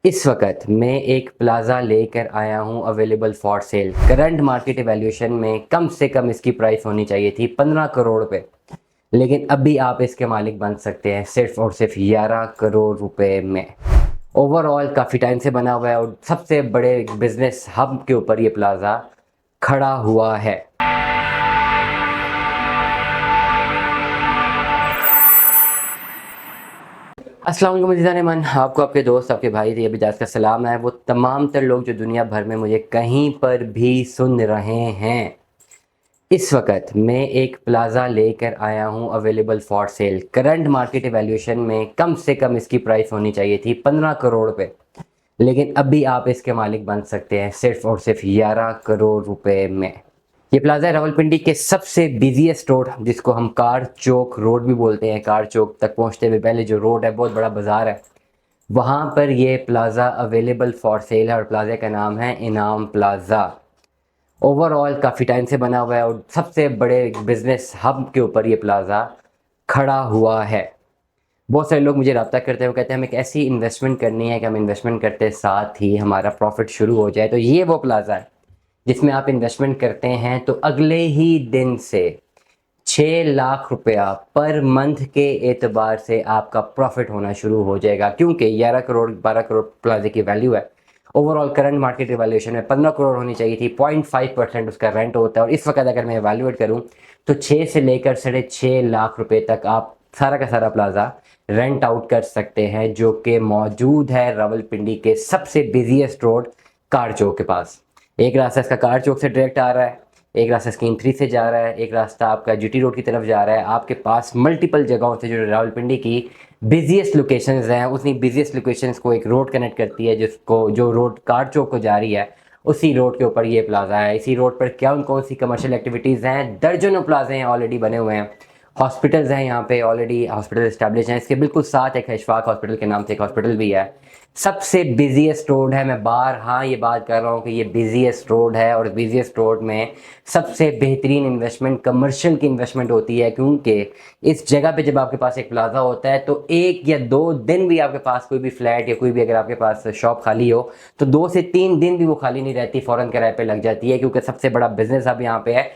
इस वक्त मैं एक प्लाज़ा लेकर आया हूं available for sale. Current market valuation में कम से कम इसकी प्राइस होनी चाहिए थी 15 करोड़ पे, लेकिन अभी आप इसके मालिक बन सकते हैं सिर्फ और सिर्फ 11 करोड़ रुपए में। ओवरऑल काफ़ी टाइम से बना हुआ है और सबसे बड़े बिजनेस हब के ऊपर ये प्लाज़ा खड़ा हुआ है। अस्सलाम वालेकुम अज़ीज़ान मन, आपको आपके दोस्त आपके भाई थे अबिजाज का सलाम है। वो तमाम तर लोग जो दुनिया भर में मुझे कहीं पर भी सुन रहे हैं। इस वक्त मैं एक प्लाज़ा लेकर आया हूं available for sale. Current market valuation में कम से कम इसकी प्राइस होनी चाहिए थी 15 करोड़ पे, लेकिन अभी आप इसके मालिक बन सकते हैं सिर्फ और सिर्फ 11 करोड़ रुपए में। ये प्लाजा है रावलपिंडी के सबसे बिजीएस्ट रोड, जिसको हम कार चौक रोड भी बोलते हैं। कार चौक तक पहुंचते हुए पहले जो रोड है, बहुत बड़ा बाजार है, वहां पर ये प्लाज़ा अवेलेबल फॉर सेल है और प्लाज़ा का नाम है इनाम प्लाज़ा। ओवरऑल काफ़ी टाइम से बना हुआ है और सबसे बड़े बिजनेस हब के ऊपर ये प्लाज़ा खड़ा हुआ है। बहुत सारे लोग मुझे रब्ता करते हैं, वो कहते हैं हमें एक ऐसी इन्वेस्टमेंट करनी है कि हम इन्वेस्टमेंट करते साथ ही हमारा प्रॉफिट शुरू हो जाए। तो ये वो प्लाज़ा है जिसमें आप इन्वेस्टमेंट करते हैं तो अगले ही दिन से 6 लाख रुपया पर मंथ के एतबार से आपका प्रॉफिट होना शुरू हो जाएगा, क्योंकि 11 करोड़ 12 करोड़ प्लाजे की वैल्यू है। ओवरऑल करंट मार्केट वैल्यूएशन में 15 करोड़ होनी चाहिए थी। 0.5% उसका रेंट होता है और इस वक्त अगर मैं वैल्यूएट करूं तो 6 से लेकर 6.5 लाख रुपए तक आप सारा का सारा प्लाजा रेंट आउट कर सकते हैं, जो कि मौजूद है रावलपिंडी के सबसे बिजीएस्ट रोड कार चौक के पास। एक रास्ता इसका कार चौक से डायरेक्ट आ रहा है, एक रास्ता स्कीम 3 से जा रहा है, एक रास्ता आपका जीटी रोड की तरफ जा रहा है। आपके पास मल्टीपल जगहों से जो रावलपिंडी की बिजीएस्ट लोकेशंस हैं, उसी बिजीएस्ट लोकेशंस को एक रोड कनेक्ट करती है, जिसको जो रोड कार चौक को जा रही है उसी रोड के ऊपर ये प्लाजा है। इसी रोड पर कौन सी कमर्शियल एक्टिविटीज़ हैं, दर्जनों प्लाजे हैं ऑलरेडी बने हुए हैं। हॉस्पिटल्स हैं यहाँ पे, ऑलरेडी हॉस्पिटल इस्टेब्लिश हैं। इसके बिल्कुल साथ एक इशफाक हॉस्पिटल के नाम से एक हॉस्पिटल भी है। सबसे बिजीएस्ट रोड है। मैं बार हाँ ये बात कर रहा हूँ कि ये बिजीएस्ट रोड है और बिजीएस्ट रोड में सबसे बेहतरीन इन्वेस्टमेंट कमर्शियल की इन्वेस्टमेंट होती है, क्योंकि इस जगह पे जब आपके पास एक प्लाजा होता है तो 1 या 2 दिन भी आपके पास कोई भी फ्लैट या कोई भी अगर आपके पास शॉप खाली हो तो 2 से 3 दिन भी वो खाली नहीं रहती, फ़ौरन किराए पे लग जाती है, क्योंकि सबसे बड़ा बिजनेस अब यहाँ पे है।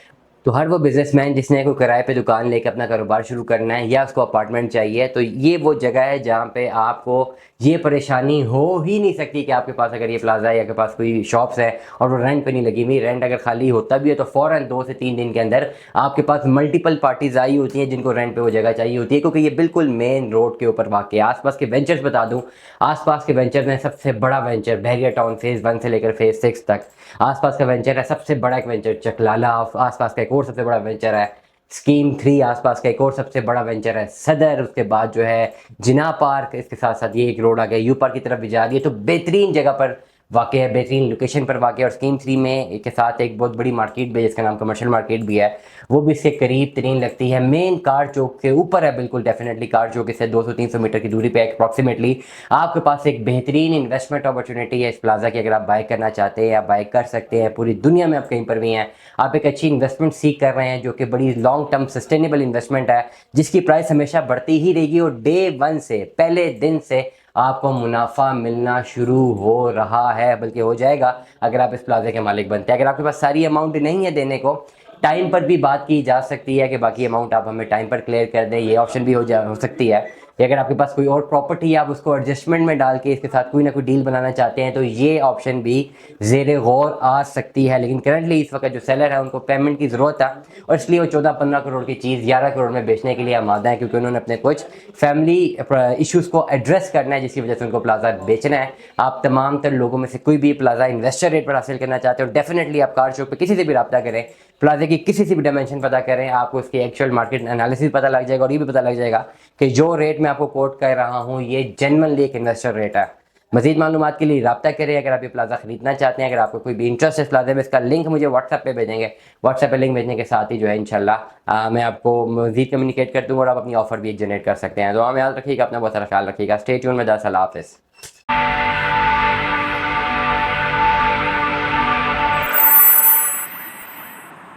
तो हर वो बिजनेसमैन जिसने कोई किराए पे दुकान लेकर अपना कारोबार शुरू करना है या उसको अपार्टमेंट चाहिए, तो ये वो जगह है जहाँ पे आपको ये परेशानी हो ही नहीं सकती कि आपके पास अगर ये प्लाजा है या आपके पास कोई शॉप्स है और वो रेंट पे नहीं लगी हुई। रेंट अगर खाली होता भी है तो फ़ौरन 2 से 3 दिन के अंदर आपके पास मल्टीपल पार्टीज आई होती हैं जिनको रेंट पे वो जगह चाहिए होती है, क्योंकि ये बिल्कुल मेन रोड के ऊपर वाक़ है। आसपास के वेंचर्स बता दूँ, आसपास के वेंचर्स में सबसे बड़ा वेंचर बहरिया टाउन फेज़ 1 से लेकर फेज़ 6 तक आसपास का वेंचर है। सबसे बड़ा एक वेंचर चकलाला आसपास का एक और सबसे बड़ा वेंचर है। स्कीम 3 आसपास का एक और सबसे बड़ा वेंचर है सदर। उसके बाद जो है जिना पार्क, इसके साथ साथ ये एक रोड आ गया यू पार्क की तरफ भी जा रही है। तो बेहतरीन जगह पर वाक़ है, बेहतरीन लोकेशन पर वाक़ है। और स्कीम 3 में के साथ एक बहुत बड़ी मार्केट भी है जिसका नाम कमर्शियल मार्केट भी है, वो भी इसके करीब तरीन लगती है। मेन कार चौक के ऊपर है बिल्कुल, डेफिनेटली कार चौक से 200-300 मीटर की दूरी पे अप्रॉक्सीमेटली आपके पास एक बेहतरीन इन्वेस्टमेंट अपॉर्चुनिटी है इस प्लाजा की। अगर आप बाय करना चाहते हैं या बाय कर सकते हैं, पूरी दुनिया में आप कहीं पर भी हैं, आप एक अच्छी इन्वेस्टमेंट सीख कर रहे हैं जो कि बड़ी लॉन्ग टर्म सस्टेनेबल इन्वेस्टमेंट है, जिसकी प्राइस हमेशा बढ़ती ही रहेगी और डे 1 से, पहले दिन से आपको मुनाफा मिलना शुरू हो रहा है, बल्कि हो जाएगा अगर आप इस प्लाजा के मालिक बनते हैं। अगर आपके पास सारी अमाउंट नहीं है देने को, टाइम पर भी बात की जा सकती है कि बाकी अमाउंट आप हमें टाइम पर क्लियर कर दें, ये ऑप्शन भी हो सकती है। या अगर आपके पास कोई और प्रॉपर्टी है, आप उसको एडजस्टमेंट में डाल के इसके साथ कोई ना कोई डील बनाना चाहते हैं, तो ये ऑप्शन भी ज़ेरे गौर आ सकती है। लेकिन करंटली इस वक्त जो सेलर है उनको पेमेंट की ज़रूरत है और इसलिए वो 14-15 करोड़ की चीज़ 11 करोड़ में बेचने के लिए आमादा है, क्योंकि उन्होंने अपने कुछ फैमिली इश्यूज़ को एड्रेस करना है, जिसकी वजह से उनको प्लाजा बेचना है। आप तमाम तर लोगों में से कोई भी प्लाजा इन्वेस्टर रेट पर हासिल करना चाहते हो, डेफिनेटली आप कार चौक पर किसी से भी रब्ता करें, प्लाजे की किसी से भी डायमेंशन पता करें, आपको इसकी एक्चुअल मार्केट एनालिसिस पता लग जाएगा और ये भी पता लग जाएगा कि जो रेट मैं आपको कोट कर रहा हूँ ये जेन्युइनली एक इन्वेस्टर रेट है। मजीद मालूमात के लिए रब्ता करें अगर आप ये प्लाजा खरीदना चाहते हैं। अगर आपको कोई भी इंटरेस्ट है इस प्लाजे में, इसका लिंक मुझे व्हाट्सएप पे भेजेंगे। व्हाट्सएप पे लिंक भेजने के साथ ही जो है इंशाल्लाह मैं आपको मजीद कम्युनिकेट कर दूँगा और आप अपनी ऑफर भी जनरेट कर सकते हैं। तो हमें याद रखिएगा, अपना बहुत सारा ख्याल रखिएगा। स्टे ट्यून में। अल्लाह हाफ़िज़।